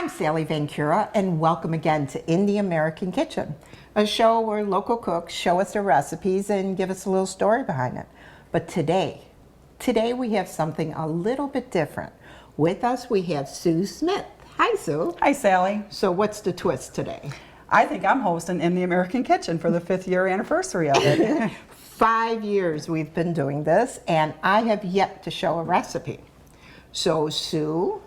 I'm Sally Vancura, and welcome again to In the American Kitchen, a show where local cooks show us their recipes and give us a little story behind it. But today we have something a little bit different. With us, we have Sue Smith. Hi, Sue. Hi, Sally. So what's the twist today? I think I'm hosting In the American Kitchen for the 5th year anniversary of it. 5 years we've been doing this, and I have yet to show a recipe. So Sue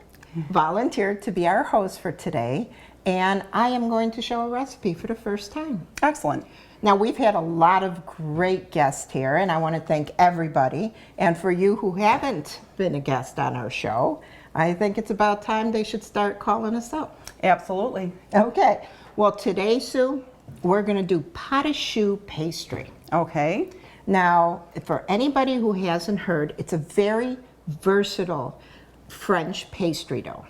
volunteered to be our host for today, and I am going to show a recipe for the first time. Excellent. Now, we've had a lot of great guests here, and I want to thank everybody. And for you who haven't been a guest on our show, I think it's about time they should start calling us up. Absolutely. Okay. Well, today, Sue, we're going to do Pâte Choux pastry. Okay. Now, for anybody who hasn't heard, it's a very versatile French pastry dough.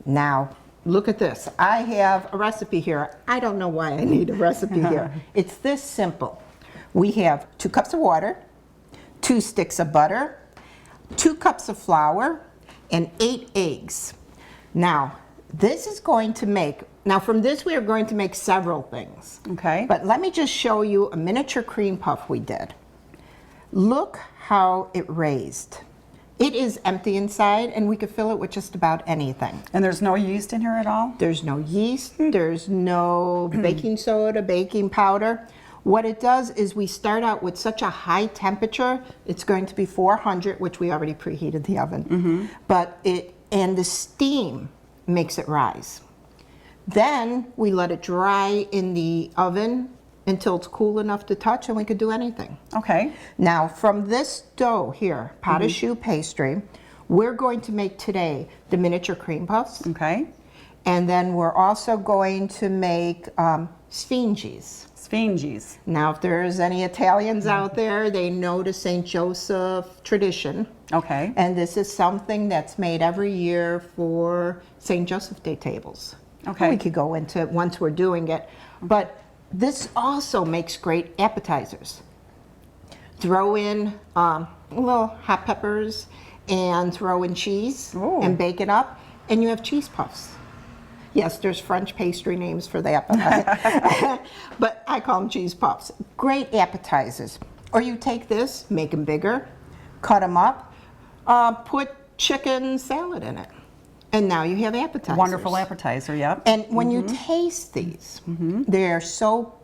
Now, look at this. I have a recipe here. I don't know why I need a recipe here. It's this simple. We have 2 cups of water, 2 sticks of butter, 2 cups of flour, and 8 eggs. Now, this is going to make, from this we are going to make several things. Okay. But let me just show you a miniature cream puff we did. Look how it raised. It is empty inside, and we could fill it with just about anything. And there's no yeast in here at all? There's no yeast, there's no baking soda, baking powder. What it does is we start out with such a high temperature, it's going to be 400, which we already preheated the oven. And the steam makes it rise. Then we let it dry in the oven until it's cool enough to touch, and we could do anything. Okay. Now, from this dough here, Pâte Choux pastry, we're going to make today the miniature cream puffs. Okay. And then we're also going to make Sfinges. Sfinges. Now, if there's any Italians out there, they know the St. Joseph tradition. Okay. And this is something that's made every year for St. Joseph Day tables. Okay. We could go into it once we're doing it. But this also makes great appetizers. Throw in little hot peppers and throw in cheese. Ooh. And bake it up, and you have cheese puffs. Yes, there's French pastry names for that, but I call them cheese puffs. Great appetizers. Or you take this, make them bigger, cut them up, put chicken salad in it. And now you have appetizers. Wonderful appetizer, yep. And when you taste these, they're so,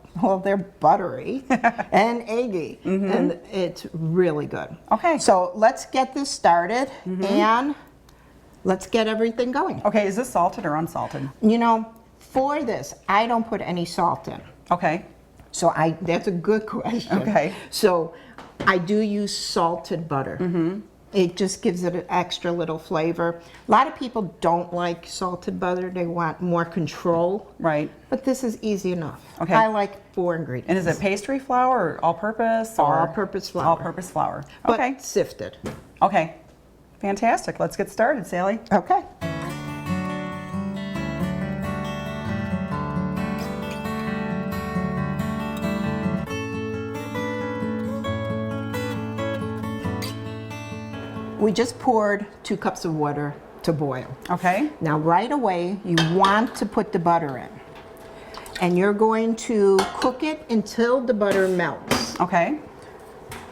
they're buttery and eggy, and it's really good. Okay. So let's get this started, and let's get everything going. Okay, is this salted or unsalted? You know, for this, I don't put any salt in. Okay. So that's a good question. Okay. So I do use salted butter. It just gives it an extra little flavor. A lot of people don't like salted butter. They want more control. Right. But this is easy enough. Okay. I like 4 ingredients. And is it pastry flour or all-purpose? All-purpose flour. All-purpose flour. But Okay. sifted. Okay. Fantastic. Let's get started, Sally. Okay. We just poured 2 cups of water to boil. Okay. Now right away, you want to put the butter in. And you're going to cook it until the butter melts. Okay.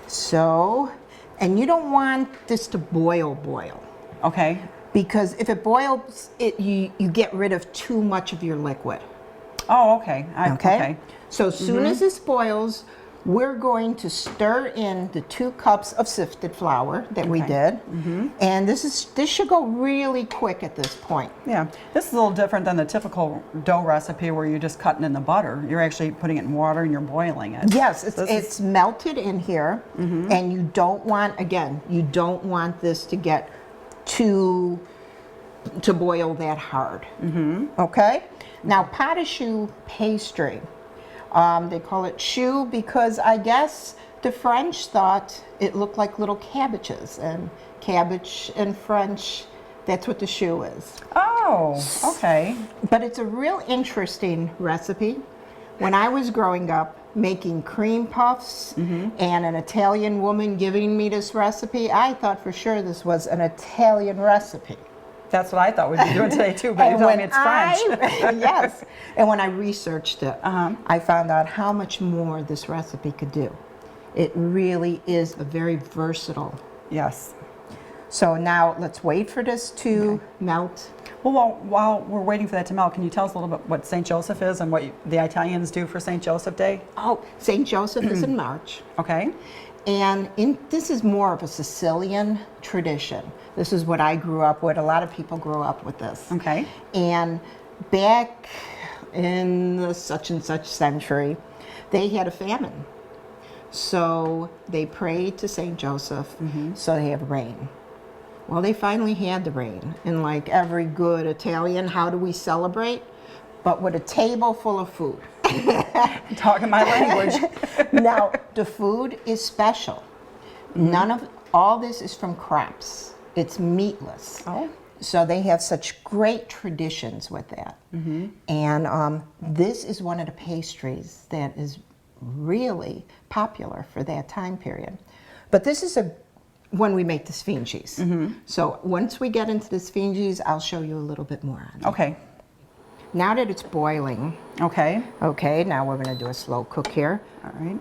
So, and you don't want this to boil. Okay. Because if it boils, you get rid of too much of your liquid. Oh, okay. Okay? So as soon as this boils, we're going to stir in the 2 cups of sifted flour that we did. And this should go really quick at this point. Yeah, this is a little different than the typical dough recipe where you're just cutting in the butter. You're actually putting it in water and you're boiling it. Yes, it's melted in here, and you don't want this to get to boil that hard. Okay? Now, Pâte Choux pastry. They call it choux because I guess the French thought it looked like little cabbages, and cabbage in French, that's what the choux is. Oh, okay. But it's a real interesting recipe. When I was growing up making cream puffs and an Italian woman giving me this recipe, I thought for sure this was an Italian recipe. That's what I thought we'd be doing today too, but you told me it's French. Yes. And when I researched it, Uh-huh. I found out how much more this recipe could do. It really is a very versatile. Yes. So now let's wait for this to melt. Well, while we're waiting for that to melt, can you tell us a little bit what St. Joseph is and what the Italians do for St. Joseph Day? Oh, St. Joseph is in March. Okay. And this is more of a Sicilian tradition. This is what I grew up with. A lot of people grew up with this. Okay. And back in the such and such century, they had a famine. So they prayed to St. Joseph so they have rain. Well, they finally had the rain. And like every good Italian, how do we celebrate? But with a table full of food. Talking my language. Now, the food is special. None of all this is from crops. It's meatless. Oh. So they have such great traditions with that. And this is one of the pastries that is really popular for that time period. But this is when we make the Sfinges. So once we get into the Sfinges, I'll show you a little bit more on it. Okay. Now that it's boiling, Okay. okay, now we're going to do a slow cook here. All right.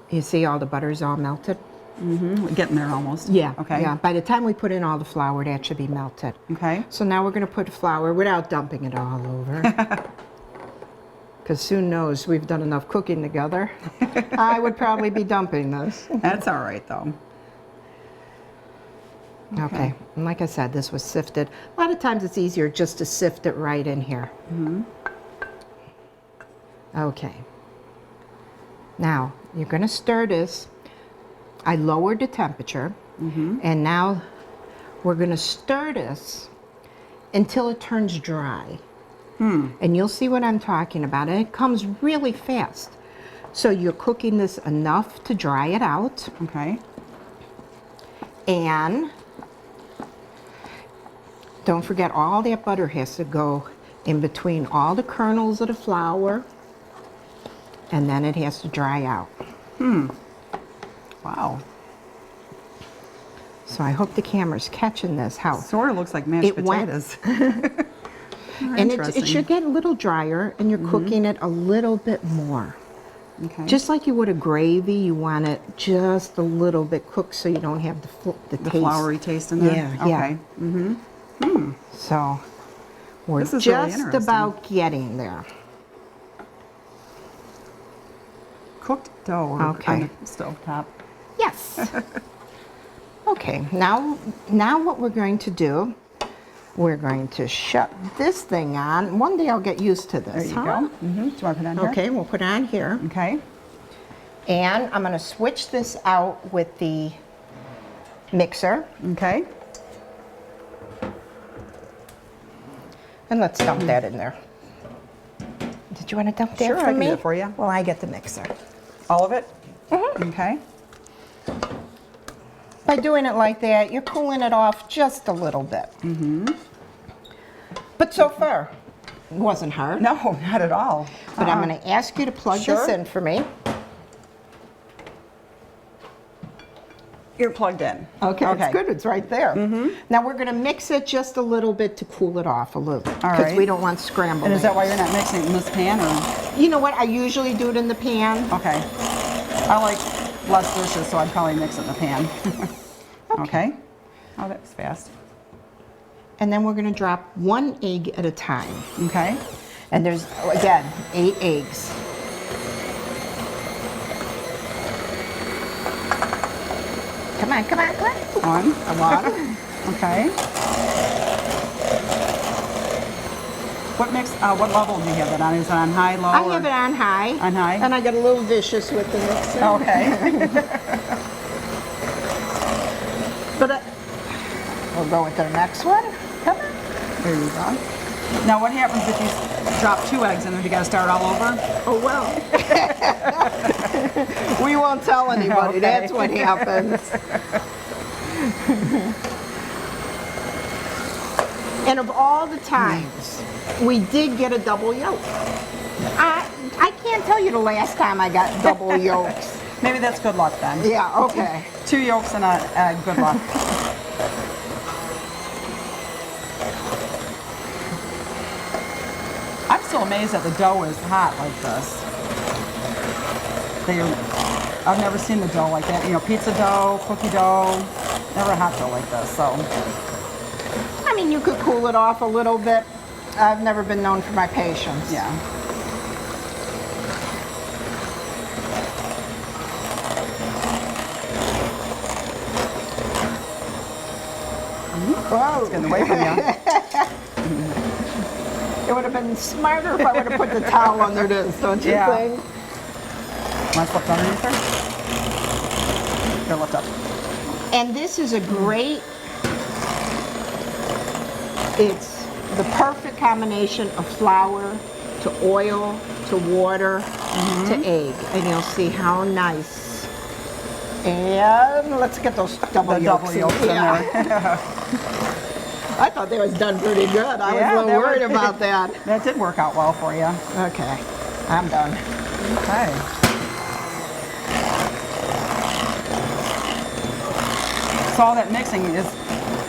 You see all the butter's all melted? We're getting there almost. Yeah. Okay. Yeah. By the time we put in all the flour, that should be melted. Okay. So now we're going to put flour without dumping it all over. Because Sue knows we've done enough cooking together. I would probably be dumping this. That's all right though. Okay. And like I said, this was sifted. A lot of times it's easier just to sift it right in here. Okay. Now, you're going to stir this. I lowered the temperature. And now we're going to stir this until it turns dry. And you'll see what I'm talking about. And it comes really fast. So you're cooking this enough to dry it out. Okay. And don't forget, all that butter has to go in between all the kernels of the flour. And then it has to dry out. Wow. So I hope the camera's catching this. How Sort of looks like mashed It went- potatoes. and it should get a little drier, and you're cooking it a little bit more. Okay. Just like you would a gravy, you want it just a little bit cooked so you don't have the the taste. floury taste in there. Yeah, yeah. Okay. So we're This is really just interesting. about getting there. Cooked dough Okay. on the stove top. Yes. Okay, now what we're going to do, we're going to shut this thing on. One day I'll get used to There this, you huh? go. Do you want to put it on here? Okay, we'll put it on here. Okay. And I'm going to switch this out with the mixer. Okay. And let's dump that in there. Did you want to dump that Sure, for I can me? do it for you. Well, I get the mixer. All of it? Okay. By doing it like that, you're cooling it off just a little bit. But so far, it wasn't hard. No, not at all. But I'm going to ask you to plug Sure. this in for me. You're plugged in. Okay, it's good. It's right there. Now we're going to mix it just a little bit to cool it off a little. All Because right. we don't want scrambled And is that eggs. why you're not mixing it in this pan, or? You know what? I usually do it in the pan. Okay. I like less dishes, so I'd probably mix it in the pan. Okay. Oh, that's fast. And then we're going to drop 1 egg at a time. Okay. And there's, again, 8 eggs. Come on, come on, come on. On. I want 'em. Okay. What level do you have that on? Is it on high, low? I or- have it on high. On high? And I get a little vicious with the mixer. Okay. But we'll go with the next one. Come on. There you go. Now, what happens if you drop 2 eggs in there? Do you got to start all over? Oh, well. We won't tell anybody. Okay. That's what happens. And of all the times, we did get a double yolk. I can't tell you the last time I got double yolks. Maybe that's good luck then. Yeah, okay. 2 yolks and a good luck. amazed that the dough is hot like this. I've never seen the dough like that. You know, pizza dough, cookie dough, never hot dough like this. So, I mean, you could cool it off a little bit. I've never been known for my patience. yeah. Whoa. It's getting away from you. It would have been smarter if I would have put the towel under this, don't you Yeah. think? Want to flip underneath her? Here, lift up. And this is a great, it's the perfect combination of flour to oil to water to egg. And you'll see how nice. And let's get those double The yolks, double yolks in yeah. there. I thought they was done pretty good. I was Yeah, a little that worried was- about that. That did work out well for you. Okay, I'm done. Okay. So all that mixing is,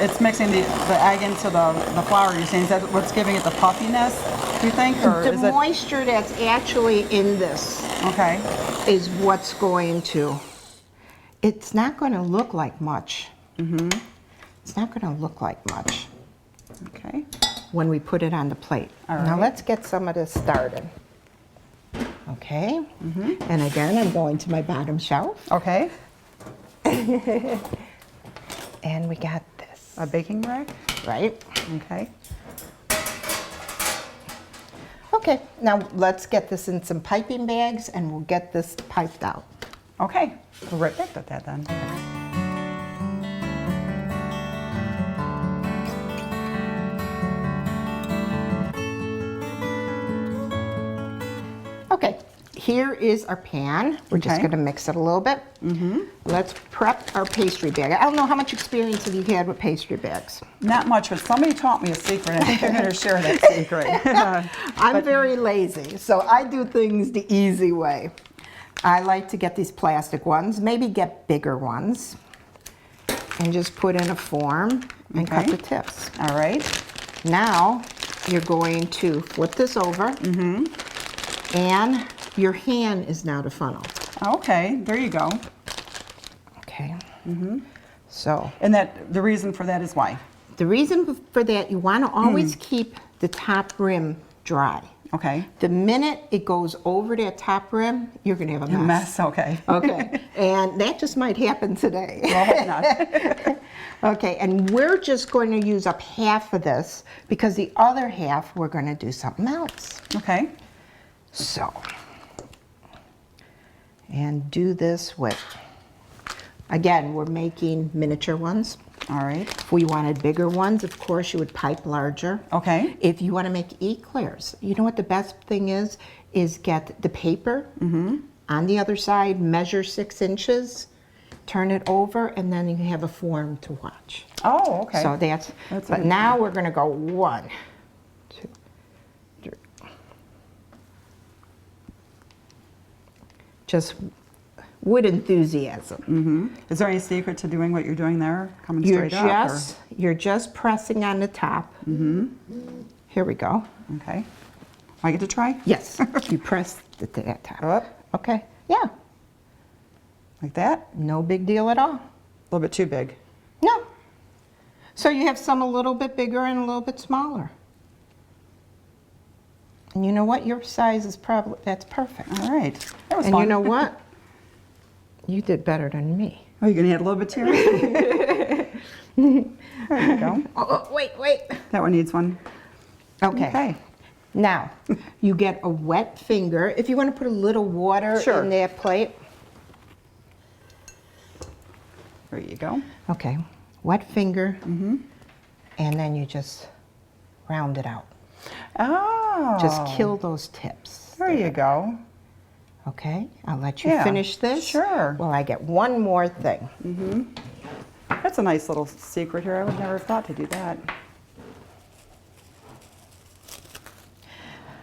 it's mixing the egg into the flour, you're saying. Is that what's giving it the puffiness, do you think? Or The is it? moisture that's actually in this Okay. is what's going to, it's not going to look like much. It's not going to look like much Okay. when we put it on the plate. All Now right. let's get some of this started. Okay, and again, I'm going to my bottom shelf, Okay. and we got this, A baking rack? right? Okay. Okay, now let's get this in some piping bags and we'll get this piped out. Okay. We're right back at that then. Okay, here is our pan. We're just Okay. going to mix it a little bit. Let's prep our pastry bag. I don't know how much experience have you had with pastry bags. Not much, but somebody taught me a secret. I think you're going to share that secret. I'm very lazy, so I do things the easy way. I like to get these plastic ones, maybe get bigger ones, and just put in a form and cut Okay. the tips. All right. Now, you're going to flip this over, and your hand is now the funnel. Okay. There you go. Okay. So, And that the reason for that is why? the reason for that, you want to always keep the top rim dry. Okay. The minute it goes over that top rim, you're going to have a A mess. mess. Okay. Okay, and that just might happen today. Well, hope not. Okay, and we're just going to use up half of this because the other half we're going to do something else. Okay. So, and do this with, again, we're making miniature ones. All right. If we wanted bigger ones, of course, you would pipe larger. Okay. If you want to make eclairs, you know what the best thing is get the paper on the other side, measure 6 inches, turn it over, and then you have a form to watch. Oh, okay. So that's a but good now we're going to go 1, 2, 3. Just with enthusiasm. Is there any secret to doing what you're doing there? Coming You're straight up? you're just pressing on the top. Here we go. Okay. I get to try? Yes, you press that top. Up. Okay, yeah, Like that? no big deal at all. A little bit too big. No. So you have some a little bit bigger and a little bit smaller. And you know what? Your size is probably, that's perfect. All right. That was And fun. you know what? You did better than me. Oh, you're going to add a little bit too? There you go. Oh, wait. That one needs one. Okay. Okay. Now, you get a wet finger. If you want to put a little water Sure. in that plate. There you go. Okay, wet finger. And then you just round it out. Oh. Just kill those tips. There you go. Okay, I'll let you Yeah, finish this. sure. Well, I get one more thing. That's a nice little secret here. I would never have thought to do that.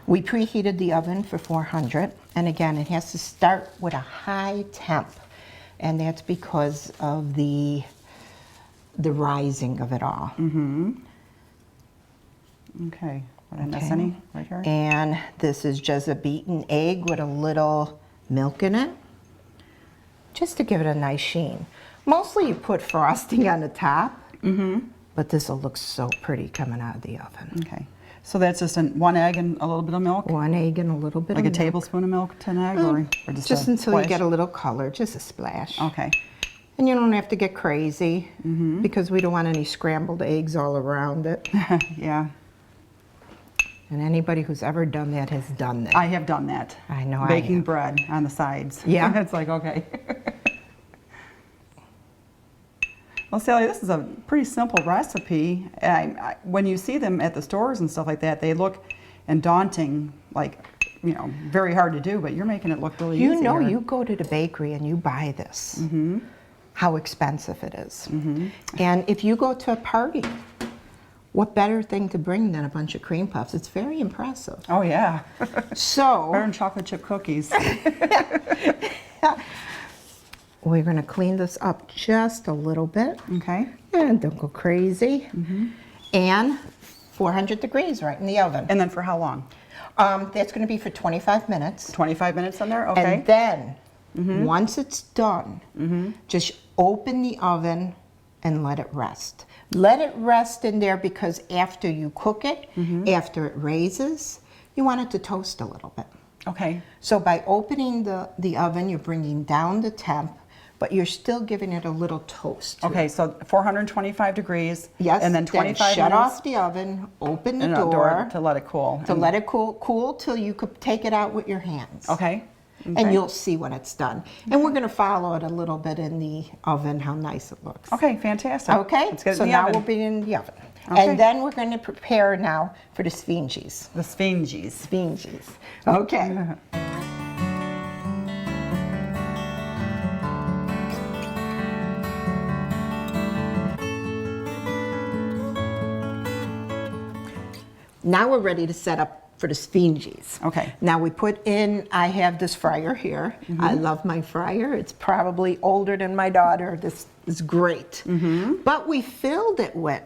We preheated the oven for 400, and again, it has to start with a high temp, and that's because of the rising of it all. Okay. Did I miss any right here? And this is just a beaten egg with a little milk in it, just to give it a nice sheen. Mostly you put frosting on the top, but this will look so pretty coming out of the oven. Okay. So that's just one egg and a little bit of milk? 1 egg and a little bit Like of a tablespoon of milk to an egg? Or just a until splash? you get a little color, just a splash. Okay. And you don't have to get crazy because we don't want any scrambled eggs all around it. Yeah. And anybody who's ever done that has done that. I have done that. I know I Baking have. bread on the sides. Yeah. It's like, okay. Well, Sally, this is a pretty simple recipe. When you see them at the stores and stuff like that, they look daunting, like, you know, very hard to do, but you're making it look really easy. You know, here. you go to the bakery and you buy this, how expensive it is. And if you go to a party, what better thing to bring than a bunch of cream puffs? It's very impressive. Oh, yeah. So, Better than chocolate chip cookies. we're going to clean this up just a little bit. Okay. And don't go crazy. And 400 degrees right in the oven. And then for how long? That's going to be for 25 minutes. 25 minutes in there? Okay. And then, once it's done, just open the oven and let it rest. Let it rest in there because after you cook it, after it raises, you want it to toast a little bit. Okay. So by opening the oven, you're bringing down the temp, but you're still giving it a little toast. Okay, so 425 degrees. Yes. And then 25 shut minutes. off the oven, open the and a door to let it cool. to let it cool till you could take it out with your hands. Okay. And you'll see when it's done. And we're going to follow it a little bit in the oven, how nice it looks. Okay, fantastic. Okay, Let's get it so in the now oven. we'll be in the oven. Okay. And then we're going to prepare now for the Sfinges. The Sfinges. Sfinges. Okay. Now we're ready to set up for the Sfinges. Okay. Now we put in, I have this fryer here. I love my fryer. It's probably older than my daughter. This is great. But we filled it with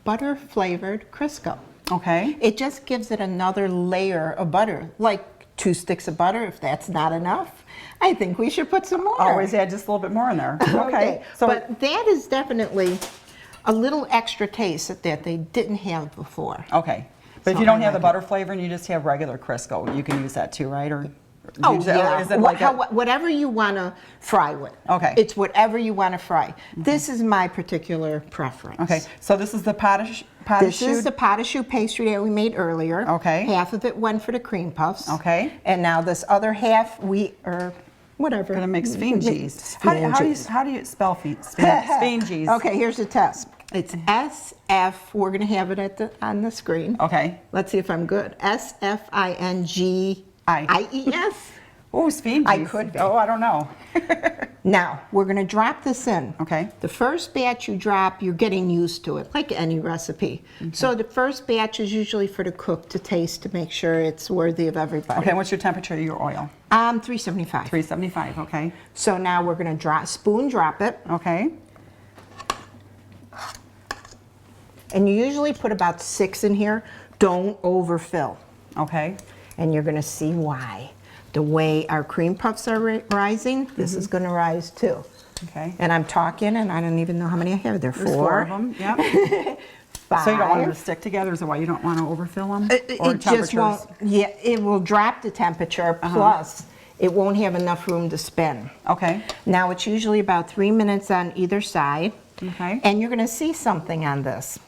butter flavored Crisco. Okay. It just gives it another layer of butter, like 2 sticks of butter. If that's not enough, I think we should put some more. Always add just a little bit more in there. Okay. So, but that is definitely a little extra taste that they didn't have before. okay. But if So you don't I have the like butter flavor and you just have regular Crisco, you can use that too, right? Or Oh, is yeah. it like Whatever you want to fry with. Okay. It's whatever you want to fry. This is my particular preference. Okay. So this is the pâte This is the pâte à choux pastry that we made earlier. Okay. Half of it went for the cream puffs. Okay. And now this other half, whatever. Gonna make Sfinges. Sfinges. How do you spell Sfinges? Okay, here's the test. It's SF. We're going to have it on the screen. Okay. Let's see if I'm good. Sfinges. Oh, Sfinges. I could be. Oh, I don't know. Now, we're going to drop this in. Okay. The first batch you drop, you're getting used to it, like any recipe. So the first batch is usually for the cook to taste to make sure it's worthy of everybody. Okay, what's your temperature of your oil? 375. 375, okay. So now we're going to spoon drop it. Okay. And you usually put about 6 in here. Don't overfill. Okay. And you're going to see why. The way our cream puffs are rising, this is going to rise too. Okay. And I'm talking, and I don't even know how many I have. There's 4. There's 4 of them, yep. 5. So you don't want them to stick together, is that why you don't want to overfill them? It just won't, yeah, it will drop the temperature, plus it won't have enough room to spin. Okay. Now it's usually about 3 minutes on either side. Okay. And you're going to see something on this.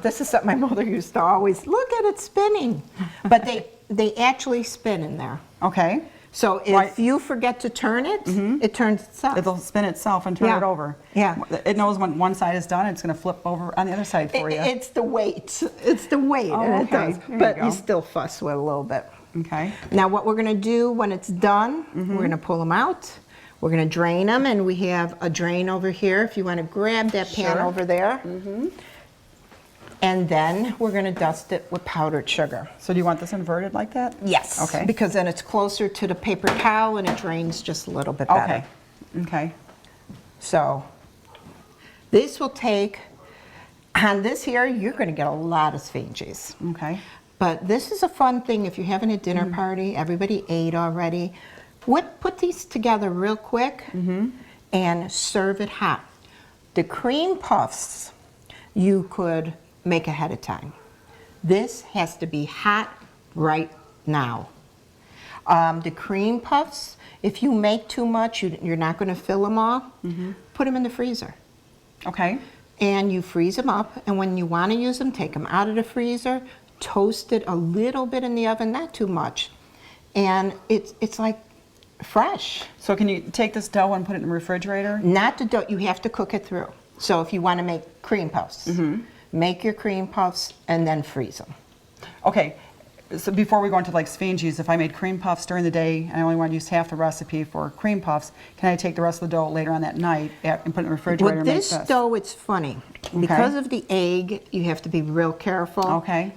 This is something my mother used to always, look at it spinning. But they actually spin in there. Okay. So if you forget to turn it, it turns itself. It'll spin itself and turn Yeah. it over. Yeah. It knows when one side is done, it's going to flip over on the other side for you. It's the weight. It's the weight, Oh, and it okay. does. There you But go. you still fuss with it a little bit. Okay. Now what we're going to do when it's done, we're going to pull them out. We're going to drain them, and we have a drain over here if you want to grab that pan Sure. over there. And then we're going to dust it with powdered sugar. So do you want this inverted like that? Yes. Okay. Because then it's closer to the paper towel and it drains just a little bit better. Okay. Okay. So this will take, On this here, you're going to get a lot of Sfinges. Okay. But this is a fun thing if you're having a dinner party, everybody ate already. Put these together real quick and serve it hot. The cream puffs you could make ahead of time. This has to be hot right now. The cream puffs, if you make too much, you're not going to fill them all. Put them in the freezer. Okay. And you freeze them up, and when you want to use them, take them out of the freezer, toast it a little bit in the oven, not too much, and it's like fresh. So can you take this dough and put it in the refrigerator? Not the dough, you have to cook it through. So if you want to make cream puffs, make your cream puffs and then freeze them. Okay. So before we go into like Sfinges, if I made cream puffs during the day and I only want to use half the recipe for cream puffs, can I take the rest of the dough later on that night and put it in the refrigerator With and this make this? dough, it's funny. Because of the egg, you have to be real careful. Okay.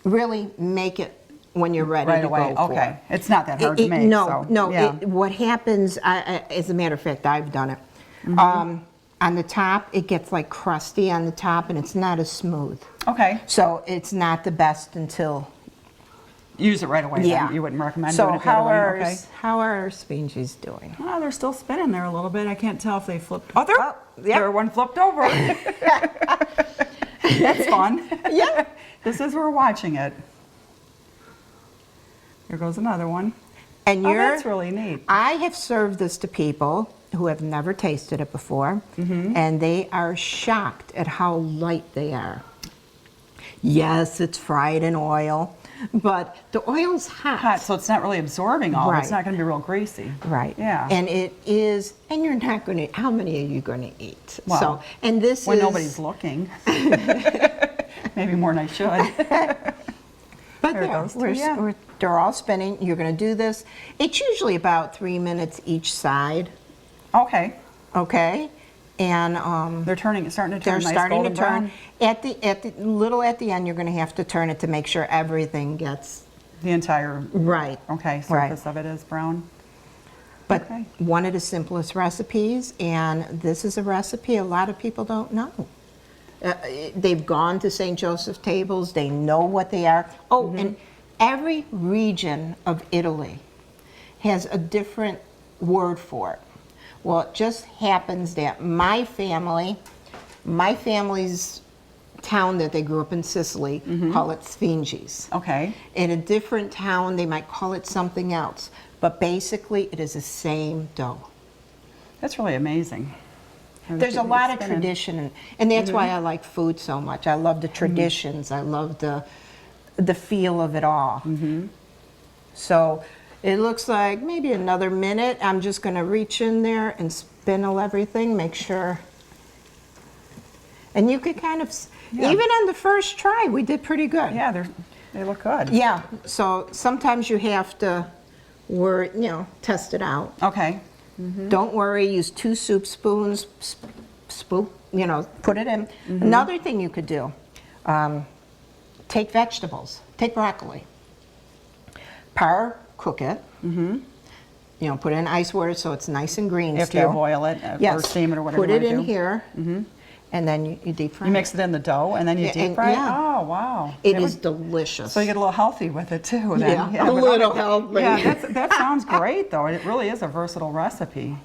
Really make it when you're ready Right to away. go for Okay. it. It's not that hard to make. No, so, no. Yeah. What happens, as a matter of fact, I've done it. On the top, it gets like crusty on the top, and it's not as smooth. Okay. So it's not the best until. Use it right away. Yeah. Then. You wouldn't recommend So doing it the other way. Okay. how are our Sfinges doing? Oh, they're still spinning there a little bit. I can't tell if they flipped. Oh, Oh, yeah. there one flipped over. That's fun. Yeah. This is we're watching it. Here goes another one. And Oh, that's really neat. I have served this to people who have never tasted it before, and they are shocked at how light they are. Yes, it's fried in oil, but the oil's Hot, so it's not really absorbing all. Right. It's not going to be real greasy. Right. Yeah. And it is, and you're not going to, how many are you going to eat? Well, so, and this when is. nobody's looking. Maybe more than I should. But There it there, goes too, yeah. they're all spinning. You're going to do this. It's usually about 3 minutes each side, Okay. okay? And They're starting to turn they're nice starting to golden turn. brown. At the end, you're going to have to turn it to make sure everything gets The entire right. surface Right. of it is brown. But Okay. one of the simplest recipes, and this is a recipe a lot of people don't know. They've gone to St. Joseph tables, they know what they are. Oh, and every region of Italy has a different word for it. Well, it just happens that my family's town that they grew up in Sicily, call it Sfinges. Okay. In a different town, they might call it something else. But basically, it is the same dough. That's really amazing. There's a lot of tradition, and that's why I like food so much. I love the traditions. I love the feel of it all. So it looks like maybe another minute. I'm just going to reach in there and spindle everything, make sure. And you could kind of, even on the first try, we did pretty good. Yeah, they look good. Yeah, so sometimes you have to, test it out. Okay. Don't worry, use 2 soup spoons, put it in. Another thing you could do, take vegetables, take broccoli, cook it, put it in ice water so it's nice and green After still. you boil it Yes. or steam it or whatever Put you it want to in do. here, and then you deep fry You mix it in the dough and then you Yeah, deep and- fry it? yeah. Oh, wow. it. It is delicious. So you get a little healthy with it too then. Yeah, a but little healthy. Yeah, that sounds great though. It really is a versatile recipe.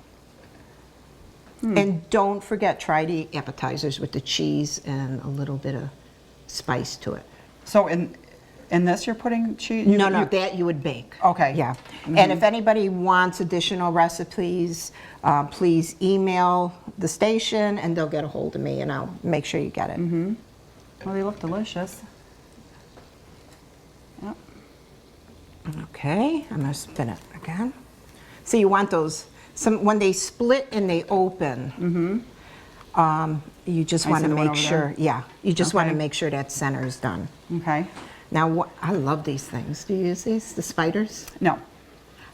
And don't forget, try the appetizers with the cheese and a little bit of spice to it. So in this you're putting cheese? No, that you would bake. Okay. Yeah. And if anybody wants additional recipes, please email the station and they'll get a hold of me and I'll make sure you get it. Well, they look delicious. Yep. Okay, I'm going to spin it again. So you want those, when they split and they open, you just I want see to the one make over sure, there. you just want to Okay. make sure that center is done. Okay. Now, I love these things. Do you use these, the spiders? No.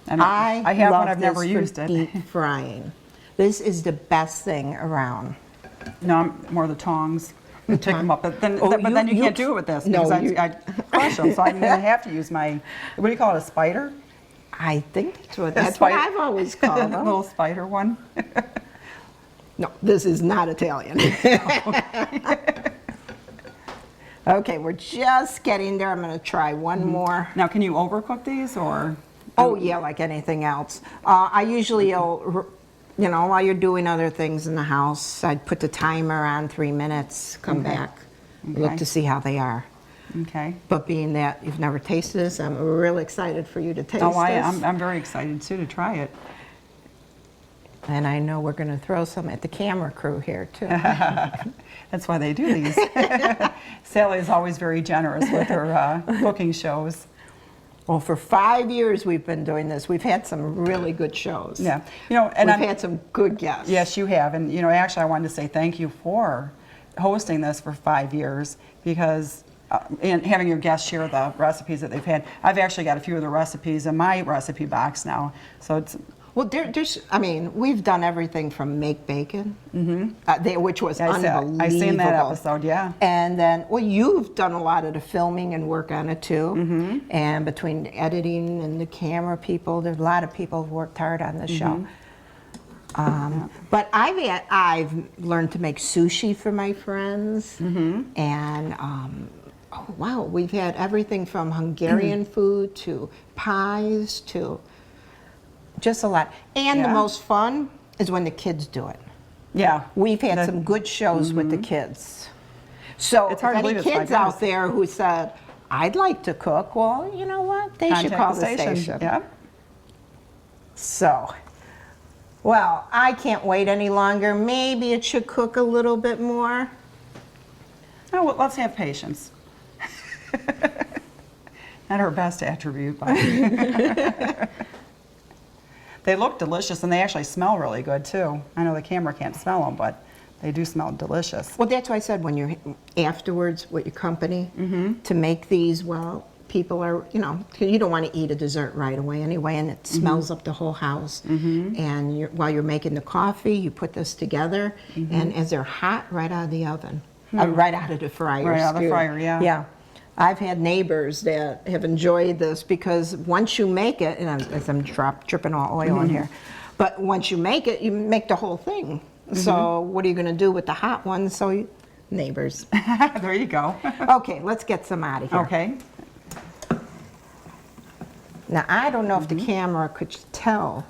I have love one, I've never this used for it. deep frying. This is the best thing around. No, I'm more the tongs. To pick them up, but then Oh, you can't do it with this No, because I crush them, so I'm going to have to use my, what do you call it, a spider? I think that's what I've always called A them. little spider one. No, this is not Italian. Okay, we're just getting there. I'm going to try one more. Now, can you overcook these or? Oh yeah, like anything else. I usually, you know, while you're doing other things in the house, I'd put the timer on 3 minutes, come back, look to see how they are. Okay. But being that you've never tasted this, I'm really excited for you to taste this. I'm very excited too to try it. And I know we're going to throw some at the camera crew here too. That's why they do these. Sally is always very generous with her cooking shows. Well, for 5 years we've been doing this. We've had some really good shows. Yeah, you know, and we've had some good guests. Yes, you have, and you know, actually, I wanted to say thank you for hosting this for 5 years because. And having your guests share the recipes that they've had. I've actually got a few of the recipes in my recipe box now, so it's. Well, I mean, we've done everything from make bacon, which was unbelievable. I seen that episode, yeah. And then, well, you've done a lot of the filming and work on it too. And between editing and the camera people, there's a lot of people who've worked hard on this show. But I've learned to make sushi for my friends, and oh wow, we've had everything from Hungarian food to pies to just a lot. And the most fun is when the kids do it. Yeah. We've had some good shows with the kids. So It's hard if to any believe it's 5 kids out years. there who said, I'd like to cook, well, you know what? They should call the station. Yeah. So, well, I can't wait any longer. Maybe it should cook a little bit more. Oh, well, let's have patience. Not her best attribute, but they look delicious and they actually smell really good too. I know the camera can't smell them, but they do smell delicious. Well, that's why I said when you're afterwards with your company to make these, well, people are, you know, you don't want to eat a dessert right away anyway, and it smells up the whole house. And while you're making the coffee, you put this together, and as they're hot, right out of the oven, right out of the fryer. Right out of the fryer, yeah. Yeah. I've had neighbors that have enjoyed this because once you make it, and I'm dripping all oil in here, but once you make it, you make the whole thing. So what are you going to do with the hot ones? So neighbors. There you go. Okay, let's get some out of here. Okay. Now, I don't know if the camera could tell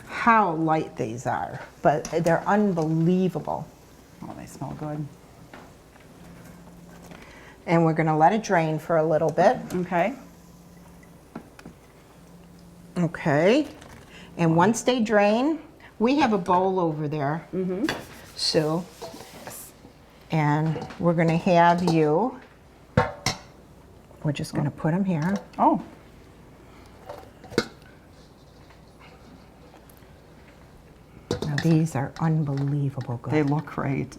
how light these are, but they're unbelievable. Oh, they smell good. And we're going to let it drain for a little bit. Okay. Okay. And once they drain, we have a bowl over there, Sue. And we're going to have you, we're just going to put them here. Oh. Now, these are unbelievable good. They look great.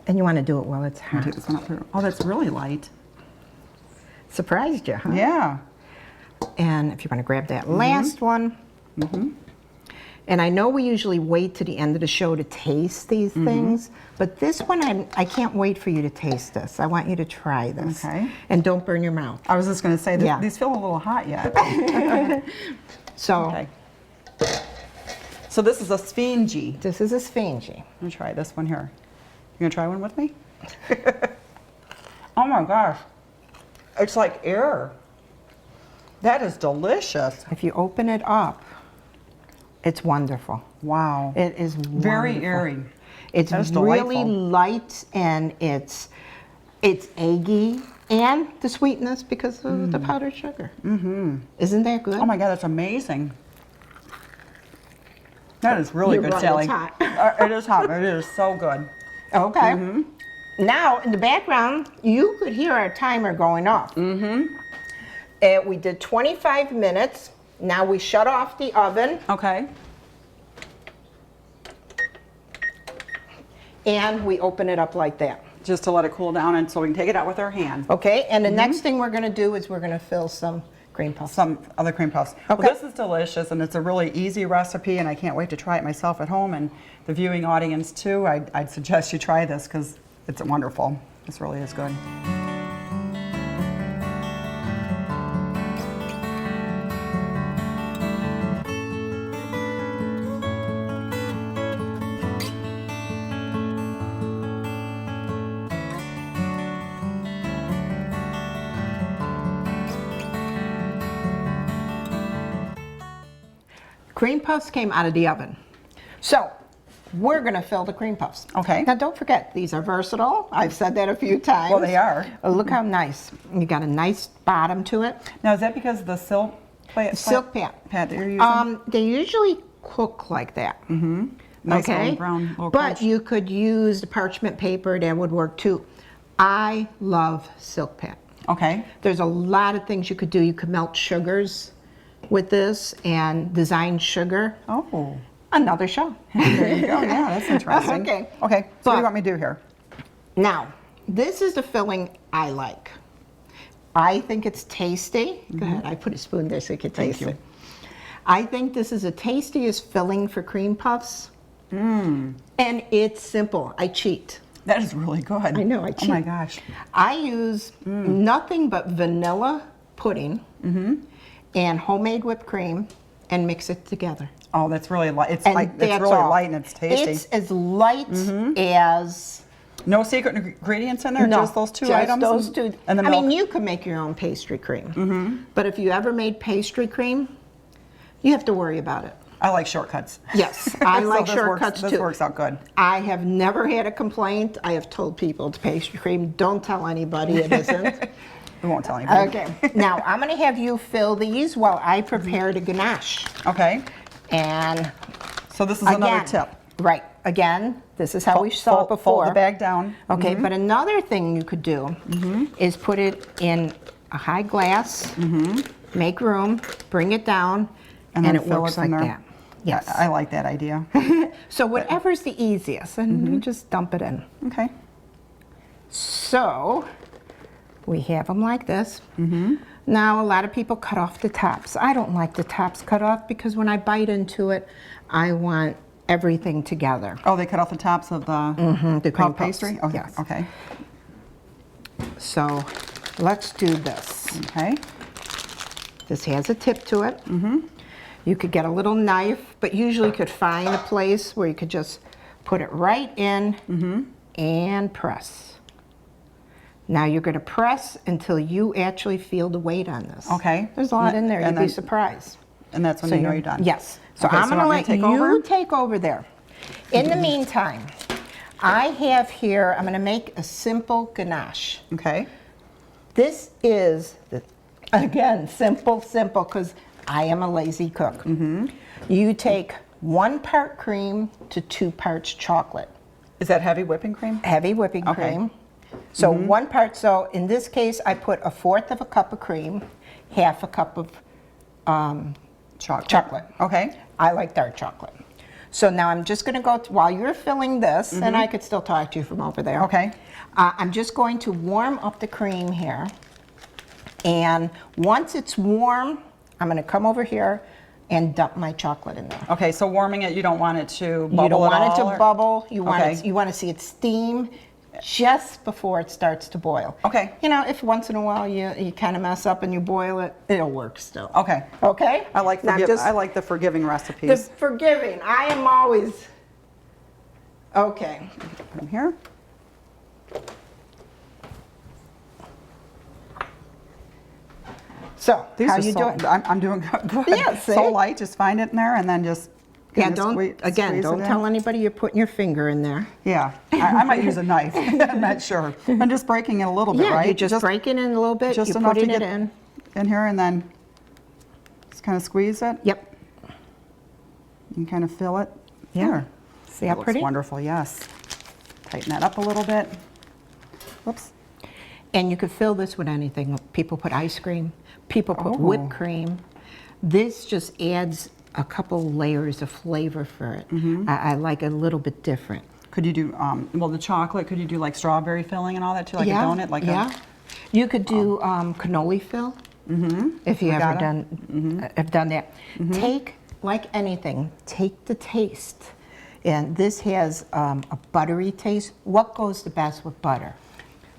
And you want to do it while it's I'll hot. take this one up here. Oh, that's really light. Surprised you, huh? Yeah. And if you want to grab that last one. And I know we usually wait to the end of the show to taste these things, but this one, I can't wait for you to taste this. I want you to try this. Okay. And don't burn your mouth. I was just going to say, Yeah. these feel a little hot yet. So Okay. So this is a Sfinge. this is a Sfinge. Let me try this one here. You gonna try one with me? Oh my gosh. It's like air. That is delicious. If you open it up, it's wonderful. Wow. It is Very wonderful. airy. It's That's really delightful. light, and it's eggy, and the sweetness because of the powdered sugar. Isn't that good? Oh my God, that's amazing. That is really You're good, right, Sally. it's hot. It is hot, but it is so good. Okay. Now, in the background, you could hear our timer going off. We did 25 minutes. Now we shut off the oven, Okay. and we open it up like that. Just to let it cool down, and so we can take it out with our hand. Okay, and the next thing we're going to do is we're going to fill some cream puffs. Some other cream puffs. Okay. Well, this is delicious, and it's a really easy recipe, and I can't wait to try it myself at home, and the viewing audience too. I'd suggest you try this because it's wonderful. This really is good. cream puffs came out of the oven. So we're gonna fill the cream puffs. Okay. Now don't forget, these are versatile. I've said that a few times. Well, they are. Look how nice. You got a nice bottom to it. Now, is that because of the silk pad that you're using? They usually cook like that. Mm-hmm. Nice Okay. golden brown little But crunch. you could use the parchment paper, that would work too. I love silk pad. Okay. There's a lot of things you could do. You could melt sugars with this and design sugar. Oh. Another show. There you go. Yeah, that's interesting. Okay. Okay. So what do you But- want me to do here? Now, this is the filling I like. I think it's tasty. Go ahead, I put a spoon there so you can taste you. it. I think this is the tastiest filling for cream puffs. And it's simple. I cheat. That is really good. I know, I Oh my cheat. gosh. I use nothing but vanilla pudding and homemade whipped cream and mix it together. Oh, that's really light. It's And like it's that's really all. light and it's tasty. It's as light as No secret ingredients in there. no, Just those two just items. those two. And the I milk. mean, you could make your own pastry cream, but if you ever made pastry cream, you have to worry about it. I like shortcuts. Yes, I So like this shortcuts This too. works out good. I have never had a complaint. I have told people it's pastry cream. Don't tell anybody it isn't. We won't tell anybody. Okay, now I'm going to have you fill these while I prepare the ganache. Okay. And So this is another again, tip. right, again, this is how we saw it before. Fold the bag down. Okay, but another thing you could do is put it in a high glass, make room, bring it down, and, then it fill works it like from there. that. Yes. I like that idea. So whatever's the easiest, and you just dump it in. Okay. So we have them like this. Now a lot of people cut off the tops. I don't like the tops cut off because when I bite into it, I want everything together. Oh, they cut off the tops of the, The cream puff pastry? puffs, Okay. yes. Okay. So let's do this. Okay. This has a tip to it. You could get a little knife, but usually you could find a place where you could just put it right in and press. Now you're going to press until you actually feel the weight on this. Okay. There's a lot in there. And You'd be then- surprised. And that's when So you know you're done. Yes. So Okay, I'm going to want me let take you over? take over there. In the meantime, I have here, I'm going to make a simple ganache. Okay. This is, again, simple, because I am a lazy cook. You take 1 part cream to 2 parts chocolate. Is that heavy whipping cream? Heavy whipping Okay. cream. So 1 part, so in this case, I put 1/4 of a cup of cream, 1/2 a cup of chocolate. Okay. I like dark chocolate. So now I'm just going to go, while you're filling this, and I could still talk to you from over there. Okay. I'm just going to warm up the cream here. And once it's warm, I'm going to come over here and dump my chocolate in there. Okay, so warming it, you don't want it to bubble You don't want at it all, to or- bubble. You want Okay. it, you want to see it steam just before it starts to boil. Okay. You know, if once in a while you kind of mess up and you boil it, it'll work still. Okay. Okay? I like Now just I like the forgiving the recipes. forgiving. I am always okay. Put them here. So These how are you so, doing? I'm doing good. Yeah, see? So light, just find it in there and then just Yeah, kinda don't squeeze don't it tell in. anybody you're putting your finger in there. Yeah, I might use a knife. I'm not sure. I'm just breaking it a little bit, Yeah, right? you just break it in a little bit. just You're enough to putting it get in. here, and then just kind of squeeze it. Yep. And kind of fill it. Yeah. There. See That how looks pretty? wonderful. Yes. Tighten that up a little bit. Whoops. And you could fill this with anything. People put ice cream. People put Oh. whipped cream. This just adds a couple layers of flavor for it. Mm-hmm. I like a little bit different. Could you do well the chocolate? Could you do like strawberry filling and all that too, like a donut, like yeah. You could do cannoli fill. If you ever Regatta? have done that. Take, like anything, take the taste. And this has a buttery taste. What goes the best with butter?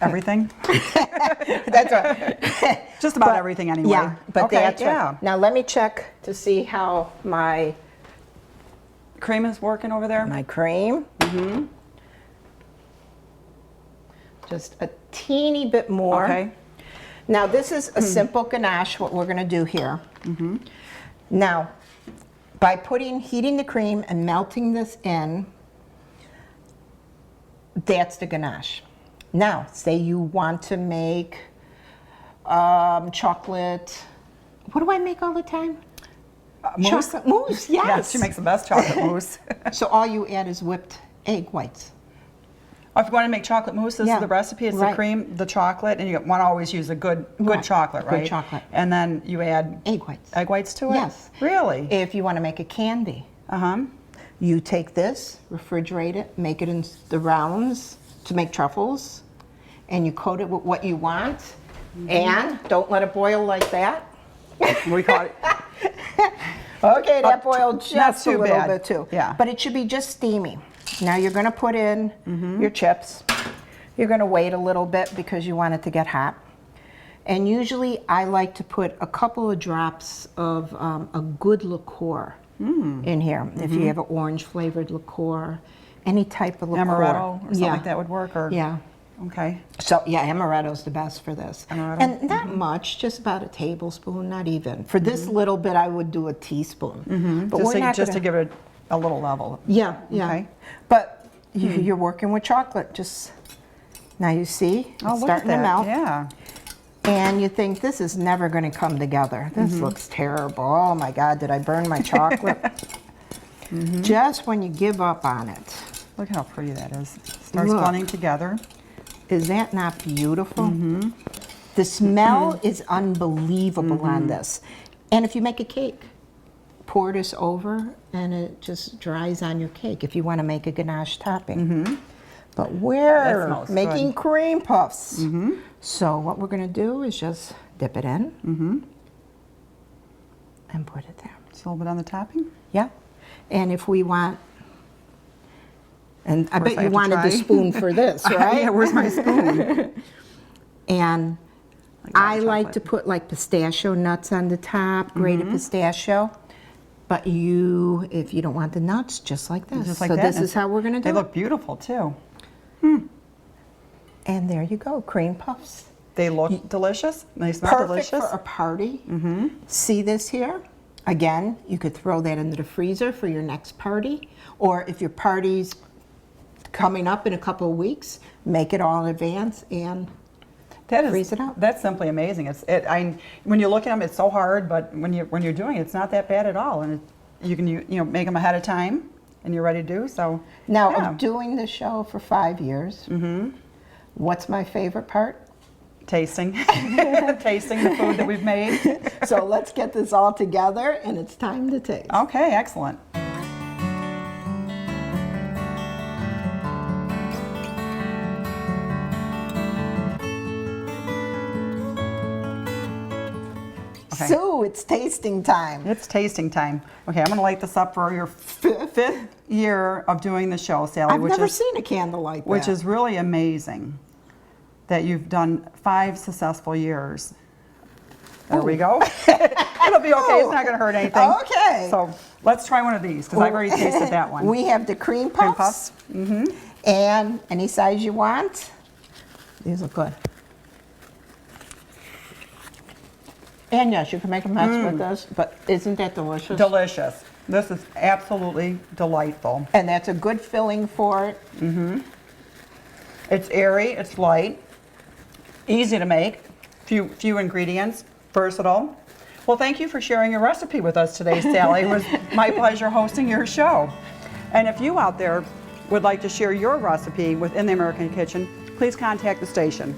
everything. That's right. Just about But- everything anyway. Yeah, but okay, that's yeah. right. Now let me check to see how my Cream is working over there. cream. Just a teeny bit more. Okay. Now this is a simple ganache, what we're gonna do here. Now, by heating the cream and melting this in, that's the ganache. Now, say you want to make chocolate. What do I make all the time? Mousse? Chocolate mousse, yes. Yes, she makes the best chocolate mousse. So all you add is whipped egg whites. Oh, if you want to make chocolate mousse, this Yeah, is the recipe. It's right. the cream, the chocolate, and you want to always use a good Right, chocolate, right? good chocolate. And then you add Egg whites. egg whites to it? Yes. Really? If you want to make a candy, Uh-huh. you take this, refrigerate it, make it in the rounds to make truffles, and you coat it with what you want, and don't let it boil like that. We call it... Okay, that boiled not just a too little bad. bit too. Yeah. But it should be just steamy. Now you're going to put in your chips. You're going to wait a little bit because you want it to get hot. And usually I like to put a couple of drops of a good liqueur in here. If you have an orange flavored liqueur, any type of liqueur. Amaretto or something like that would work? Or... Yeah. Okay. So yeah, amaretto's the best for this. Amaretto. And not much, just about a tablespoon, not even. For this little bit, I would do a teaspoon. But we're not Just to gonna- give it a little level. Yeah, yeah. Okay. But you're working with chocolate. Just now you see Oh, it's look at starting to that. melt, Yeah. and you think this is never going to come together. This looks terrible. Oh my God, did I burn my chocolate? Just when you give up on it. Look how pretty that is. Starts Look. blending together. Is that not beautiful? The smell is unbelievable on this. And if you make a cake, pour this over and it just dries on your cake if you want to make a ganache topping. But That we're smells making good. cream puffs. So what we're going to do is just dip it in and put it there. Just a little bit on the topping. Yeah. And if we want, and I course bet I you have to wanted the try. spoon for this, right? Yeah, where's my spoon? And I like to put like pistachio nuts on the top, grated pistachio. But if you don't want the nuts, just like this. Just like so that. this And is how we're going to do They it. look beautiful too. And there you go, cream puffs. They look delicious. They smell Perfect delicious. for a party. See this here? Again, you could throw that into the freezer for your next party. Or if your party's coming up in a couple of weeks, make it all in advance and freeze it out. That's simply amazing. When you look at them, it's so hard, but when you're doing it, it's not that bad at all. And you can make them ahead of time, and you're ready to do so. Now, yeah. of doing the show for 5 years, what's my favorite part? Tasting, tasting the food that we've made. So let's get this all together, and it's time to taste. Okay, excellent. Okay. So it's tasting time. It's tasting time. Okay, I'm going to light this up for your fifth year of doing the show, Sally, I've never seen a candle like that. which is really amazing that you've done 5 successful years. There we go. It'll be okay. It's not going to hurt anything. Okay. So let's try one of these because I've already tasted that one. We have the cream Cream puffs. puffs. And any size you want. These look good. And yes, you can make a mess with this, but isn't that delicious? Delicious. This is absolutely delightful. And that's a good filling for it. It's airy, it's light, easy to make, few ingredients, versatile. Well, thank you for sharing your recipe with us today, Sally. It was my pleasure hosting your show. And if you out there would like to share your recipe within the American Kitchen, please contact the station.